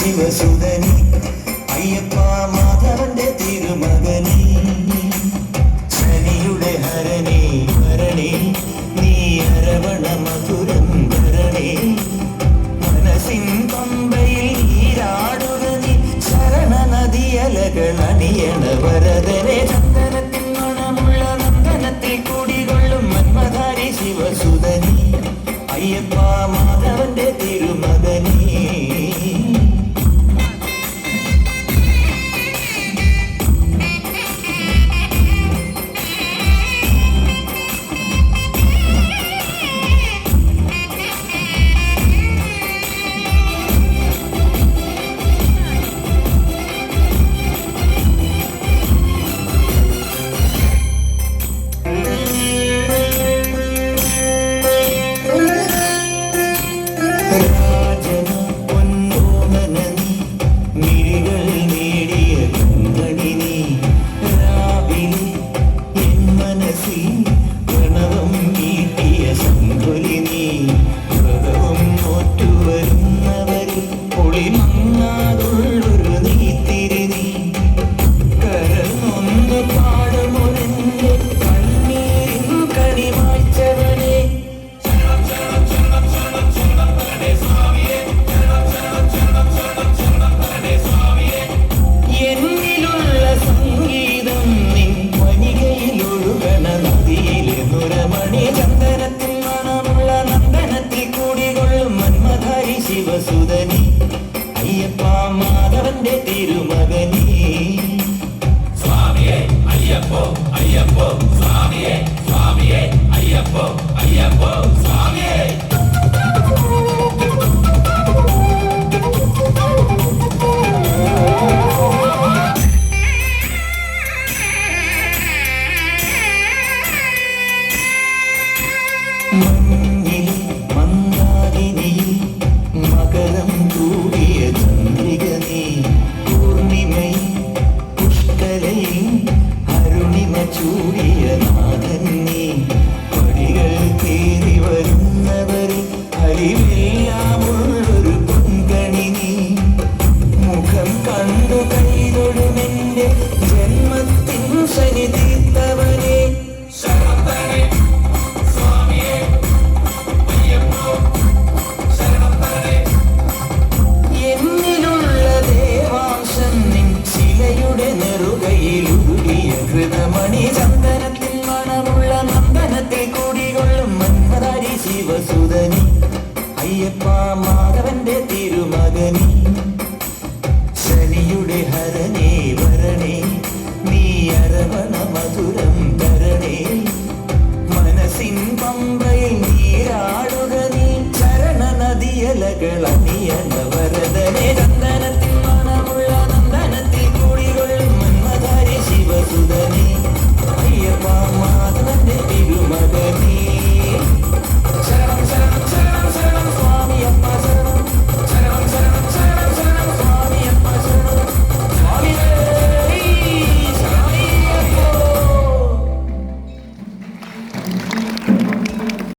ശിവസുതനി അയ്യപ്പ മാധവന്റെ തിരുമകനി ശനിയുടെ ഹരണേ വരണേ നീ അരവണ മധുരം വരണേ മനസ്സിൻ പമ്പയിൽ നീരാടുക നീ ശരണ നദിയലകൾ അണിയണ വരദനെ ചന്ദനത്തിൻ മണമുള്ള നന്ദനത്തിൽ കൂടികൊള്ളും മന്മധാരി ശിവസുതനി അയ്യപ്പ മാധവന്റെ തിരുമകനി ശിവസുതനി അയ്യപ്പ മാധവന്റെ തിരുമകനി സ്വാമിയേ അയ്യപ്പോ അയ്യപ്പോ സ്വാമിയേ സ്വാമിയേ അയ്യപ്പോ അയ്യപ്പോ സ്വാമിയേ ചൂടിയ നാഥൻ നീ പടികൾ കയറി വരുന്നവരിൽ അരിവെല്ലാമുള്ളൊരു പൊൻകണി നീ മുഖം കണ്ടു കൈതൊടുമെന്റെ ജന്മത്തിൻ ശനി തീർത്തവനെ എന്നിലുള്ള ദേവാംശം നിൻ ശിലയുടെ നെറുകയിലുരുകിയ ഹൃദമണി ചന്ദനത്തിൽ മണമുള്ള നന്ദനത്തിൽ കൂടികൊള്ളും മന്മധാരി ശിവസുതനി അയ്യപ്പ മാധവന്റെ തിരുമകനി ശനിയുടെ ഹരണേ വരണേ നീ അരവണ മധുരം തരണേ മനസ്സിൻ പമ്പയിൽ നീരാടുക നീ ചരണ നദിയലകൾ അണിയണ വരദ